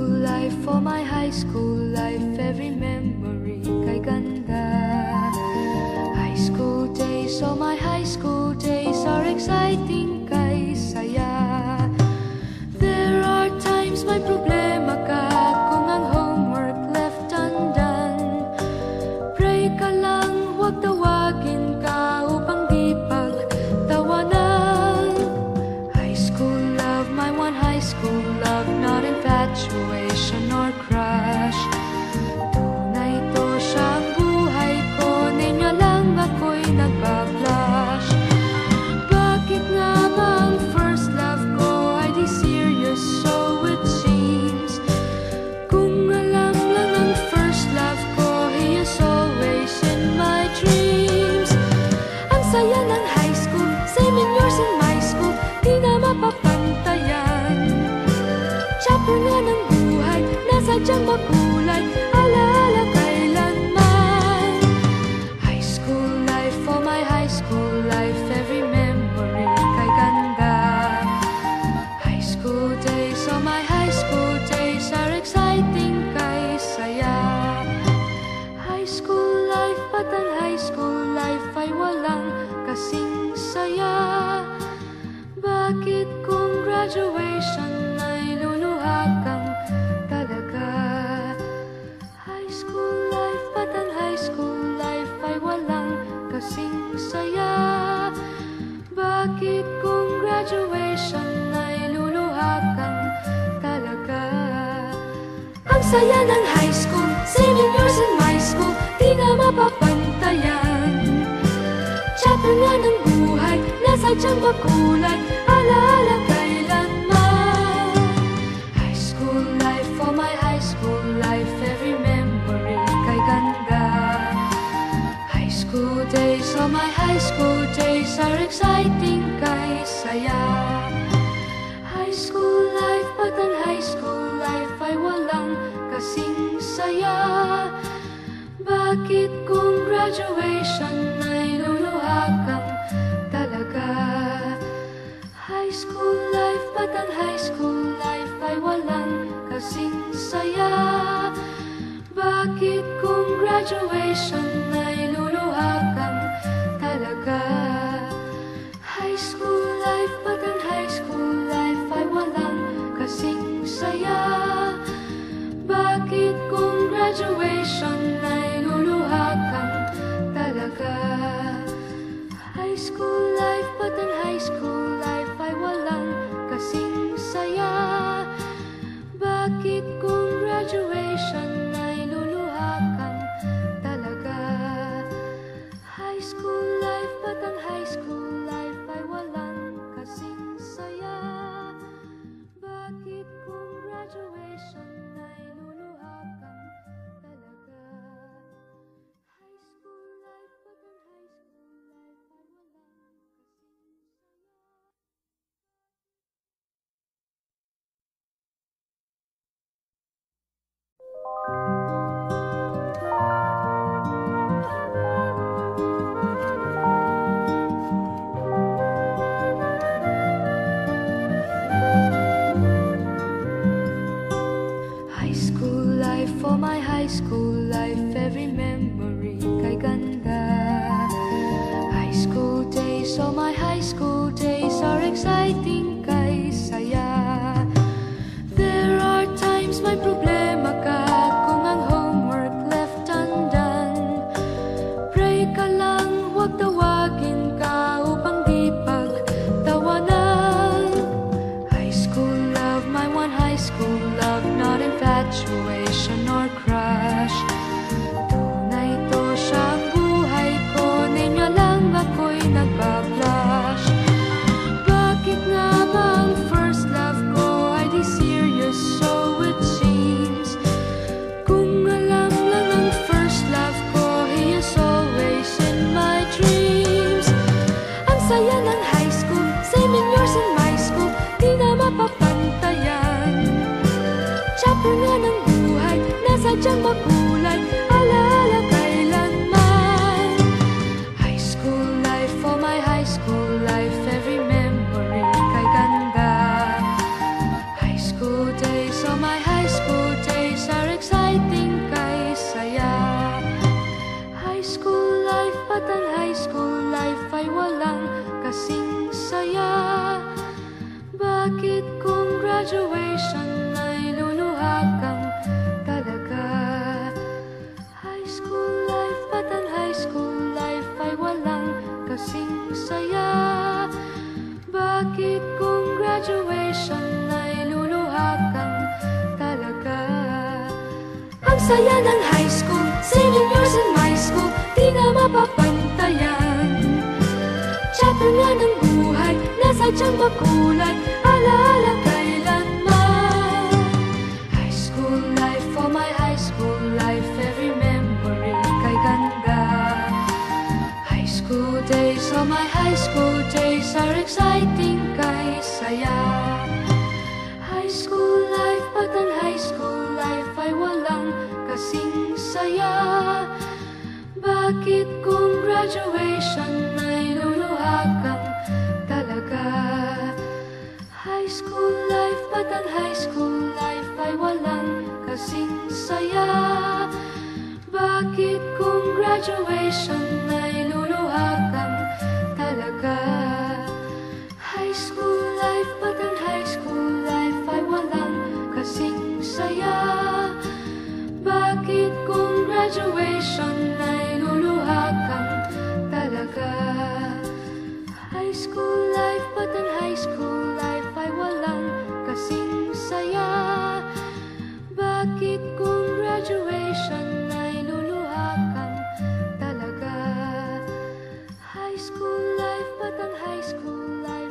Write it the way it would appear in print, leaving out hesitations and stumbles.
school life, for my high school life, every memory kay ganda. High school days, oh my high school days are exciting kay saya. There are times may problema ka kung ang homework left undone. Pray ka lang, huwag tawagin ka upang di pagtawanan. High school love, my one high school love, not infatuation or crush. Tunay to siyang buhay ko, niya lang ako'y nagbablush. Bakit nga ba ang first love ko ay di serious, so it seems? Kung alam lang ang first love ko, he is always in my dreams. Ang saya ng high school, same in yours in my school, di na mapapantayan. Chapter nga ng buhay, nasadyang makulay, alaala kailanman. High school life, for my high school life, every memory kay ganda. High school days, oh my high school days are exciting kay saya. High school life, but ang high school life ay walang kasing saya. Bakit kung graduation ay luluha kang talaga? High school life, but ang high school life ay walang kasing saya. Bakit kung graduation ay luluha kang talaga? Ang saya ng high school, same in yours in my school, di na mapapantayan. Chapter nga ng buhay, nasadyang makulay, alaala kailanman. High school life, for my high school life, every memory kay ganda. High school days, oh my high school days are exciting kay saya. High school life, but ang high school life ay walang kasing saya. Bakit kung graduation ay luluha kang talaga? High school life, but ang high school life ay walang kasing saya. Bakit kung graduation ay luluha kang talaga? High school life, but ang high school life ay walang kasing saya. Bakit kung graduation ay luluha kang talaga? High school life, but ang high school life ay walang kasing saya. Bakit kung graduation ay luluha kang talaga? High school life, but ang high school life ay walang kasing saya. Bakit kung graduation ay luluha kang talaga? High school life, but ang high school life ay walang high school life, for my high school life, every memory kay ganda. High school days, oh my high school days are exciting kay saya. There are times may problema ka kung ang homework left undone. Pray ka lang, huwag tawagin ka upang di pagtawanan. High school love, my one high school love, not infatuation or crush. Tunay to siyang buhay ko, niya lang ako'y nagbablush. Bakit nga ba ang first love ko ay di serious, so it seems? Kung alam lang ang first love ko, he is always in my dreams. Ang saya ng high school, same in yours in my school, di na mapapantayan. Chapter nga ng buhay, nasadyang makulay, alaala kailanman. High school life, for my high school life, every memory kay ganda. High school days, oh my high school graduation ay luluha kang talaga. High school life, ba't ang high school life ay walang kasing saya? Bakit kung graduation ay luluha kang talaga? Ang saya ng high school, senior years in my school, di na mapapantayan. Chapter nga ng buhay, nasa tiyan makulay, alaala kailanman. High school life, oh my high school life, every memory kay ganda. High school days, oh my high school days are exciting kay saya. High school life, ba't ang high school life ay walang kasing saya? Bakit kung graduation ay luluha kang talaga? High school life, ba't ang high school life ay walang kasing saya? Bakit kung graduation ay luluha kang talaga? High school life, ba't ang high school life ay walang kasing saya? Bakit kung graduation ay luluha kang talaga? High school life, ba't ang high school life ay walang kasing saya? Bakit kung graduation ay luluha kang talaga? High school life, ba't ang high school life